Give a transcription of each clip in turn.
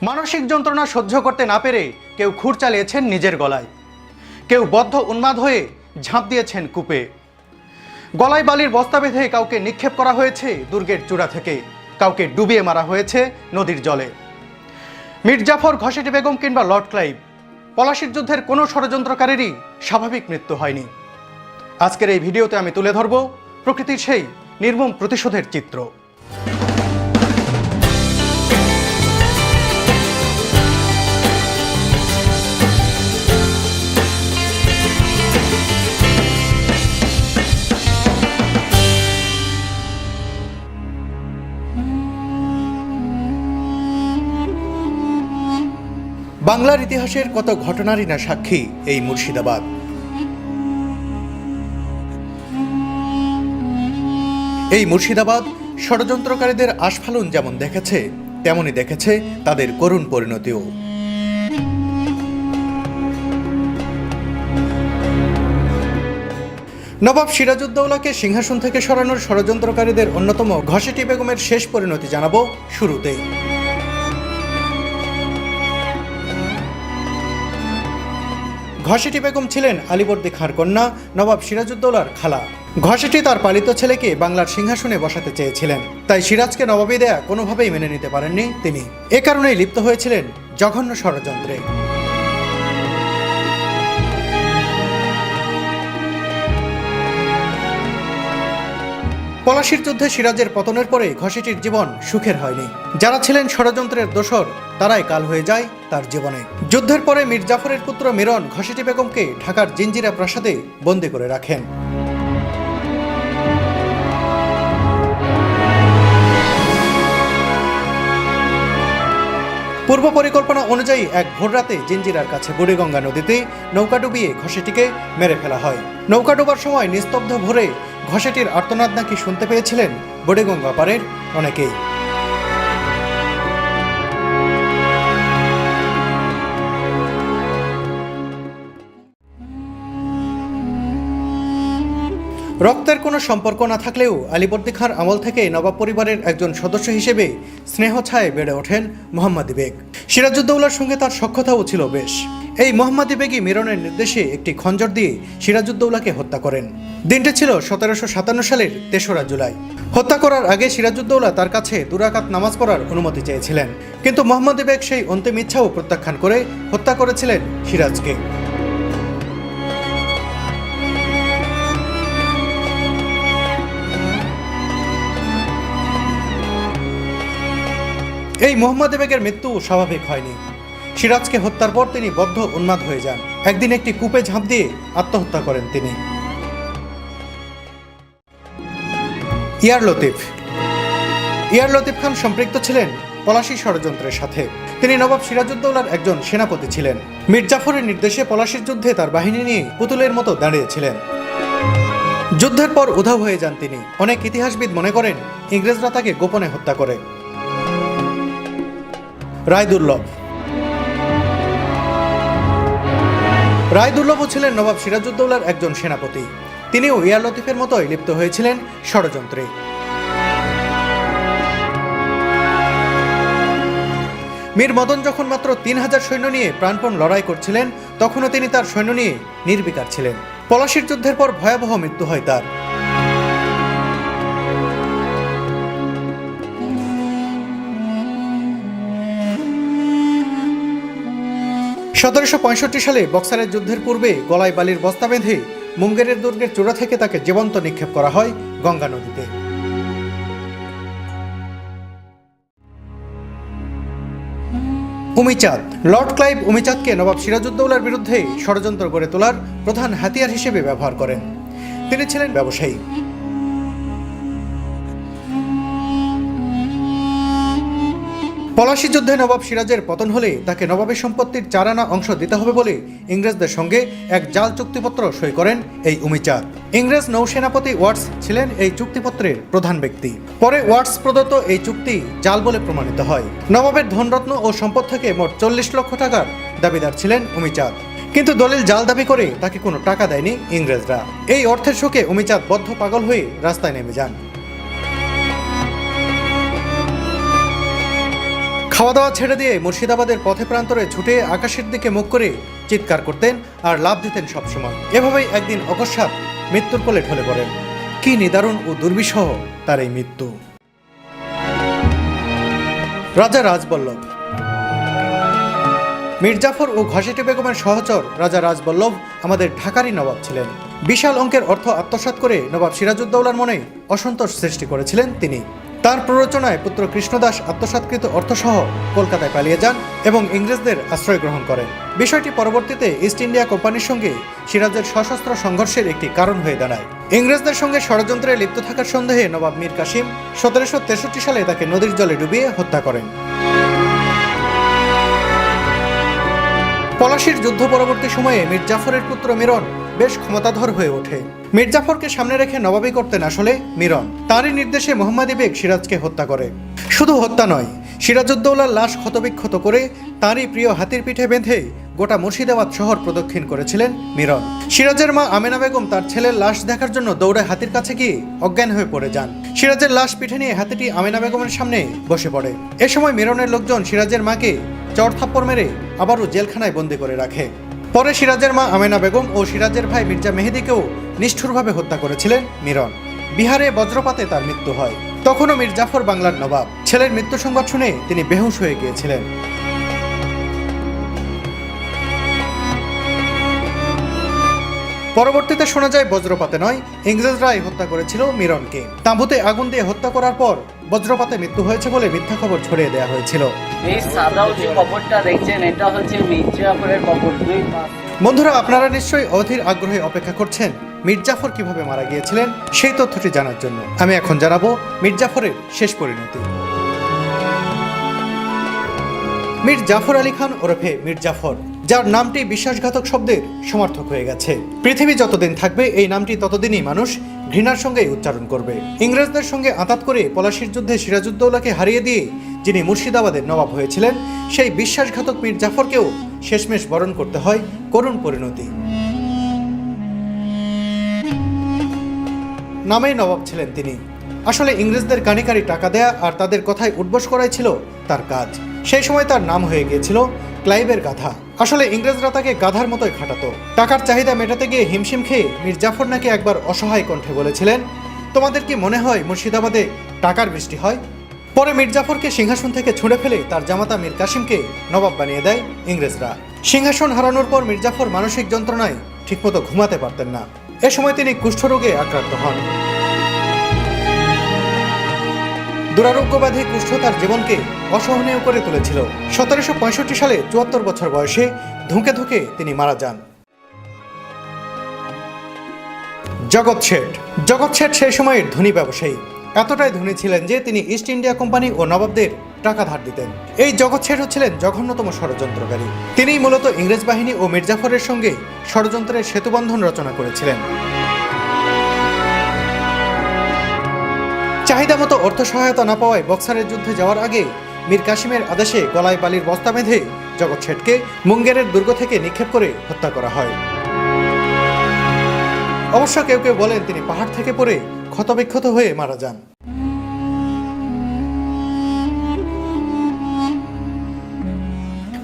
মানসিক যন্ত্রণা সহ্য করতে না পেরে কেউ খুর চালিয়েছেন নিজের গলায়, কেউ বদ্ধ উন্মাদ হয়ে ঝাঁপ দিয়েছেন কূপে। গলায় বালির বস্তা বেঁধে কাউকে নিক্ষেপ করা হয়েছে দুর্গের চূড়া থেকে, কাউকে ডুবিয়ে মারা হয়েছে নদীর জলে। মীর জাফর, ঘসেটি বেগম কিংবা লর্ড ক্লাইভ, পলাশির যুদ্ধের কোনো ষড়যন্ত্রকারীরই স্বাভাবিক মৃত্যু হয়নি। আজকের এই ভিডিওতে আমি তুলে ধরব প্রকৃতির সেই নির্মম প্রতিশোধের চিত্র। বাংলার ইতিহাসের কত ঘটনারই না সাক্ষী এই মুর্শিদাবাদ। এই মুর্শিদাবাদ ষড়যন্ত্রকারীদের আস্ফালন যেমন দেখেছে, তেমনই দেখেছে তাদের করুণ পরিণতিও। নবাব সিরাজউদ্দৌলাকে সিংহাসন থেকে সরানোর ষড়যন্ত্রকারীদের অন্যতম ঘসেটি বেগমের শেষ পরিণতি জানাবো শুরুতেই। ঘসেটি বেগম ছিলেন আলীবর্দী খাঁর কন্যা নবাব সিরাজউদ্দৌলার খালা। ঘসেটি তার পালিত ছেলেকে বাংলার সিংহাসনে বসাতে চেয়েছিলেন, তাই সিরাজকে নবাবী দেয়া কোনোভাবেই মেনে নিতে পারেননি তিনি। এ কারণেই লিপ্ত হয়েছিলেন জঘন্য ষড়যন্ত্রে। পলাশির যুদ্ধে সিরাজের পতনের পরে ঘসেটির জীবন সুখের হয়নি। যারা ছিলেন ষড়যন্ত্রের দোসর, তারাই কাল হয়ে যায় তার জীবনে। যুদ্ধের পরে মীর জাফরের পুত্র মিরন ঘসেটি বেগমকে ঢাকার জিঞ্জিরা প্রাসাদে বন্দী করে রাখেন। পূর্ব পরিকল্পনা অনুযায়ী এক ভোররাতে জিঞ্জিরার কাছে বুড়িগঙ্গা নদীতে নৌকা ডুবিয়ে ঘসেটিকে মেরে ফেলা হয়। নৌকা ডোবার সময় নিস্তব্ধ ভোরে ঘসেটির আর্তনাদ নাকি শুনতে পেয়েছিলেন বুড়িগঙ্গা পাড়ের অনেকেই। রক্তের কোনো সম্পর্ক না থাকলেও আলীবর্দী খাঁর আমল থেকে নবাব পরিবারের একজন সদস্য হিসেবে স্নেহ ছায়ে বেড়ে ওঠেন মোহাম্মদী বেগ। সিরাজউদ্দৌলার সঙ্গে তার সখ্যতাও ছিল বেশ। এই মোহাম্মদী বেগই মিরনের নির্দেশে একটি খঞ্জর দিয়ে সিরাজউদ্দৌলাকে হত্যা করেন। দিনটি ছিল 1757 সালের 3রা জুলাই। হত্যা করার আগে সিরাজউদ্দৌলা তার কাছে 2 রাকাত নামাজ পড়ার অনুমতি চেয়েছিলেন, কিন্তু মোহাম্মদী বেগ সেই অন্তিম ইচ্ছাও প্রত্যাখ্যান করে হত্যা করেছিলেন সিরাজকে। এই মোহাম্মদী বেগের মৃত্যু স্বাভাবিক হয়নি। সিরাজকে হত্যার পর তিনি বদ্ধ উন্মাদ হয়ে যান। একদিন একটি কূপে ঝাঁপ দিয়ে আত্মহত্যা করেন তিনি। ইয়ার লতিফ খান সম্পৃক্ত ছিলেন পলাশী ষড়যন্ত্রের সাথে। তিনি নবাব সিরাজউদ্দৌলার একজন সেনাপতি ছিলেন। মীর জাফরের নির্দেশে পলাশীর যুদ্ধে তার বাহিনী নিয়ে পুতুলের মতো দাঁড়িয়েছিলেন। যুদ্ধের পর উধাও হয়ে যান তিনি। অনেক ইতিহাসবিদ মনে করেন ইংরেজরা তাকে গোপনে হত্যা করে। রায়দুর্লভও ছিলেন নবাব সিরাজউদ্দৌলার একজন সেনাপতি। তিনিও ইয়ার লতিফের মতোই লিপ্ত হয়েছিলেন ষড়যন্ত্রে। মীর মদন যখন মাত্র 3000 সৈন্য নিয়ে প্রাণপণ লড়াই করছিলেন, তখনও তিনি তার সৈন্য নিয়ে নির্বিকার ছিলেন। পলাশির যুদ্ধের পর ভয়াবহ মৃত্যু হয় তার। 1765 সালে বক্সারের যুদ্ধের পূর্বে গলায় বালির বস্তা বেঁধে মুঙ্গেরের দুর্গের চূড়া থেকে তাকে জীবন্ত নিক্ষেপ করা হয় গঙ্গা নদীতে। উমিচাঁদ। লর্ড ক্লাইভ উমিচাঁদকে নবাব সিরাজউদ্দৌলার বিরুদ্ধে ষড়যন্ত্র গড়ে তোলার প্রধান হাতিয়ার হিসেবে ব্যবহার করেন। তিনি ছিলেন ব্যবসায়ী। পলাশী যুদ্ধে নবাব সিরাজের পতন হলে তাকে নবাবের সম্পত্তির 4 আনা অংশ দিতে হবে বলে ইংরেজদের সঙ্গে এক জাল চুক্তিপত্র সই করেন এই উমিচাঁদ। ইংরেজ নৌসেনাপতি ওয়াটস ছিলেন এই চুক্তিপত্রের প্রধান ব্যক্তি। পরে ওয়াটস প্রদত্ত এই চুক্তি জাল বলে প্রমাণিত হয়। নবাবের ধনরত্ন ও সম্পদ থেকে মোট 40 লক্ষ টাকার দাবিদার ছিলেন উমিচাঁদ, কিন্তু দলিল জাল দাবি করে তাকে কোনো টাকা দেয়নি ইংরেজরা। এই অর্থের শোকে উমিচাঁদ বদ্ধ পাগল হয়ে রাস্তায় নেমে যান। খাওয়া দাওয়া ছেড়ে দিয়ে মুর্শিদাবাদের পথে প্রান্তরে ছুটে আকাশের দিকে মুখ করে চিৎকার করতেন আর লাফ দিতেন সবসময়। এভাবেই একদিন অকস্মাৎ মৃত্যুর কোলে ঢলে পড়েন। কি নিদারুণ ও দুর্বিষহ তার এই মৃত্যু। রাজা রাজবল্লভ। মীর জাফর ও ঘসেটি বেগমের সহচর রাজা রাজবল্লভ আমাদের ঢাকারই নবাব ছিলেন। বিশাল অঙ্কের অর্থ আত্মসাৎ করে নবাব সিরাজউদ্দৌলার মনে অসন্তোষ সৃষ্টি করেছিলেন তিনি। তার প্ররোচনায় পুত্র কৃষ্ণদাস আত্মসাৎকৃত অর্থসহ কলকাতায় পালিয়ে যান এবং ইংরেজদের আশ্রয় গ্রহণ করেন। বিষয়টি পরবর্তীতে ইস্ট ইন্ডিয়া কোম্পানির সঙ্গে সিরাজের সশস্ত্র সংঘর্ষের একটি কারণ হয়ে দাঁড়ায়। ইংরেজদের সঙ্গে ষড়যন্ত্রে লিপ্ত থাকার সন্দেহে নবাব মীর কাসিম 1763 সালে তাকে নদীর জলে ডুবিয়ে হত্যা করেন। পলাশীর যুদ্ধ পরবর্তী সময়ে মীর জাফরের পুত্র মিরন বেশ ক্ষমতাধর হয়ে ওঠে। মীর জাফরকে সামনে রেখে নবাবী করতেন আসলে মিরন। তারই নির্দেশে মোহাম্মদী বেগ সিরাজকে হত্যা করে। শুধু হত্যা নয়, সিরাজউদ্দৌলার লাশ ক্ষতবিক্ষত করে তারই প্রিয় হাতির পিঠে বেঁধে গোটা মুর্শিদাবাদ শহর প্রদক্ষিণ করেছিলেন মিরন। সিরাজের মা আমেনা বেগম তার ছেলের লাশ দেখার জন্য দৌড়ে হাতির কাছে গিয়ে অজ্ঞান হয়ে পড়ে যান। সিরাজের লাশ পিঠে নিয়ে হাতিটি আমেনা বেগমের সামনে বসে পড়ে। এ সময় মিরনের লোকজন সিরাজের মাকে চড় থাপ্পড় মেরে আবারও জেলখানায় বন্দী করে রাখে। পরে সিরাজের মা আমেনা বেগম ও সিরাজের ভাই মির্জা মেহেদিকেও নিষ্ঠুরভাবে হত্যা করেছিলেন মিরন। বিহারে বজ্রপাতে তার মৃত্যু হয়। তখনও মীর জাফর বাংলার নবাব। ছেলের মৃত্যু সংবাদ শুনে তিনি বেহুশ হয়ে গিয়েছিলেন। পরবর্তীতে শোনা যায় বজ্রপাতে নয়, ইংরেজরাই হত্যা করেছিল মিরনকে। তাঁবুতে আগুন দিয়ে হত্যা করার পর বজ্রপাতে মৃত্যু হয়েছে বলে মিথ্যা খবর ছড়িয়ে দেওয়া হয়েছিল। এই সাদাও যে কবরটা দেখছেন, এটা হচ্ছে মীর জাফরের কবর। বন্ধুরা, আপনারা নিশ্চয়ই অধীর আগ্রহে অপেক্ষা করছেন মীর জাফর কিভাবে মারা গিয়েছিলেন সেই তথ্যটি জানার জন্য। আমি এখন জানাবো মীর জাফরের শেষ পরিণতি। মীর জাফর আলী খান ওরফে মীর জাফর, যার নামটি বিশ্বাসঘাতক শব্দের সমার্থক হয়ে গেছে। পৃথিবী যতদিন থাকবে এই নামটি ততদিনই মানুষ ঘৃণার সঙ্গে উচ্চারণ করবে। ইংরেজদের সঙ্গে আঁতাত করে পলাশীর যুদ্ধে সিরাজউদ্দৌলাকে হারিয়ে দিয়ে যিনি মুর্শিদাবাদের নবাব হয়েছিলেন, সেই বিশ্বাসঘাতক মীর জাফরকেও শেষমেশ বরণ করতে হয় করুণ পরিণতি। নামেই নবাব ছিলেন তিনি। আসলে ইংরেজদের কানি কানি টাকা দেয়া আর তাদের কথায় উঠবোস করাই ছিল তার কাজ। সেই সময় তার নাম হয়ে গিয়েছিল ক্লাইভের গাধা। আসলে ইংরেজরা তাকে গাধার মতোই খাটাতো। টাকার চাহিদা মেটাতে গিয়ে হিমশিম খেয়ে মীর জাফর নাকি একবার অসহায় কণ্ঠে বলেছিলেন, তোমাদের কি মনে হয় মুর্শিদাবাদে টাকার বৃষ্টি হয়? পরে মীর জাফরকে সিংহাসন থেকে ছুঁড়ে ফেলে তার জামাতা মীর কাসিমকে নবাব বানিয়ে দেয় ইংরেজরা। সিংহাসন হারানোর পর মীর জাফর মানসিক যন্ত্রণায় ঠিকমতো ঘুমাতে পারতেন না। এ সময় তিনি কুষ্ঠরোগে আক্রান্ত হন। দুরারোগ্য ব্যাধি কুষ্ঠ তার জীবনকে অসহনীয় করে তুলেছিল। 1765 সালে 74 বছর বয়সে ধুঁকে ধুঁকে তিনি মারা যান। জগৎ শেঠ। জগৎ শেঠ সেই সময়ের ধনী ব্যবসায়ী। এতটাই ধনী ছিলেন যে তিনি ইস্ট ইন্ডিয়া কোম্পানি ও নবাবদের টাকা ধার দিতেন। এই জগৎ শেঠ ছিলেন জঘন্যতম ষড়যন্ত্রকারী। তিনিই মূলত ইংরেজ বাহিনী ও মীর জাফরের সঙ্গে ষড়যন্ত্রের সেতুবন্ধন রচনা করেছিলেন। চাহিদা মতো অর্থ সহায়তা না পাওয়ায় বক্সারের যুদ্ধে যাওয়ার আগে মীর কাসিমের আদেশে গলায় বালির বস্তা বেঁধে জগৎ শেঠকে মুঙ্গেরের দুর্গ থেকে নিক্ষেপ করে হত্যা করা হয়। অবশ্য কেউ কেউ বলেন তিনি পাহাড় থেকে পড়ে ক্ষতবিক্ষত হয়ে মারা যান।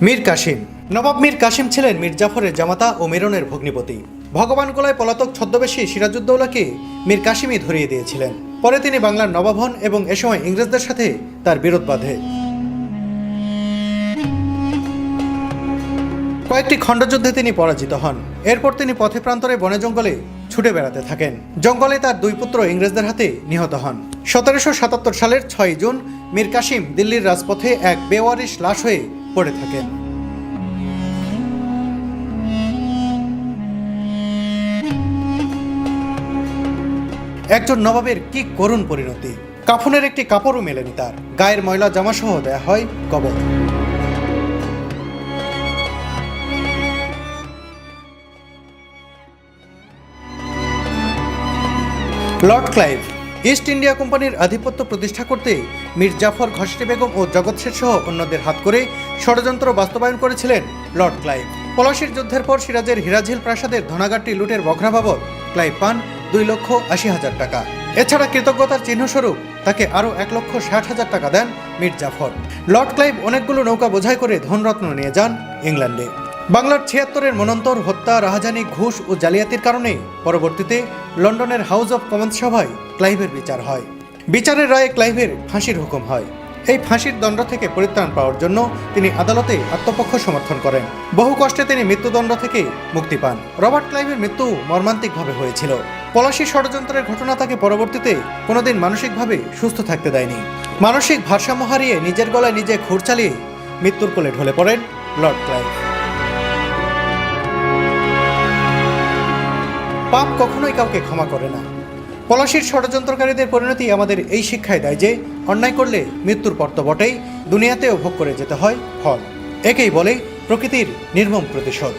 মীর কাসিম। নবাব মীর কাসিম ছিলেন মীর জাফরের জামাতা ও মিরনের ভগ্নিপতি। ভগবান গোলায় পলাতক ছদ্মবেশী সিরাজউদ্দৌলাকে মীর কাসিমই ধরিয়ে দিয়েছিলেন। পরে তিনি বাংলার নবাব হন এবং এ সময় ইংরেজদের সাথে তার বিরোধ বাধে। কয়েকটি খণ্ডযুদ্ধে তিনি পরাজিত হন। এরপর তিনি পথে প্রান্তরে বনে জঙ্গলে ছুটে বেড়াতে থাকেন। জঙ্গলে তার দুই পুত্র ইংরেজদের হাতে নিহত হন। 1777 সালের 6 জুন মীর কাসিম দিল্লির রাজপথে এক বেওয়ারিশ লাশ হয়ে পড়ে থাকেন। একজন নবাবের কি করুণ পরিণতি। কাফনের একটি কাপড়ও মেলেনি তার। গায়ের ময়লা জামাসহ দেয়া হয় কবর। Lord Clive. ইস্ট ইন্ডিয়া কোম্পানির আধিপত্য প্রতিষ্ঠা করতে মীর জাফর, ঘসেটি বেগম ও জগৎ শেঠ সহ অন্যদের হাত করে ষড়যন্ত্র বাস্তবায়ন করেছিলেন লর্ড ক্লাইভ। পলাশীর যুদ্ধের পর সিরাজের হিরাঝিল প্রাসাদের ধনাগারটি লুটের বখরা বাবদ ক্লাইভ পান 2,80,000 টাকা। এছাড়া কৃতজ্ঞতার চিহ্নস্বরূপ তাকে আরও 1,60,000 টাকা দেন মীর জাফর। লর্ড ক্লাইভ অনেকগুলো নৌকা বোঝাই করে ধনরত্ন নিয়ে যান ইংল্যান্ডে। বাংলার 76-এর মনন্তর হত্যা, রাহাজানি, ঘুষ ও জালিয়াতির কারণে পরবর্তীতে লন্ডনের হাউস অব কমন্স সভায় ক্লাইভের বিচার হয়। বিচারের রায়ে ক্লাইভের ফাঁসির হুকুম হয়। এই ফাঁসির দণ্ড থেকে পরিত্রাণ পাওয়ার জন্য তিনি আদালতে আত্মপক্ষ সমর্থন করেন। বহু কষ্টে তিনি মৃত্যুদণ্ড থেকে মুক্তি পান। রবার্ট ক্লাইভের মৃত্যু মর্মান্তিকভাবে হয়েছিল। পলাশী ষড়যন্ত্রের ঘটনা তাকে পরবর্তীতে কোনোদিন মানসিকভাবে সুস্থ থাকতে দেয়নি। মানসিক ভারসাম্য হারিয়ে নিজের গলায় নিজে ঘুর চালিয়ে মৃত্যুর কোলে ঢলে পড়েন লর্ড ক্লাইভ। পাপ কখনোই কাউকে ক্ষমা করে না। পলাশীর ষড়যন্ত্রকারীদের পরিণতি আমাদের এই শিক্ষায় দেয় যে অন্যায় করলে মৃত্যুর পর তো বটেই, দুনিয়াতেও ভোগ করে যেতে হয় ফল। একেই বলে প্রকৃতির নির্মম প্রতিশোধ।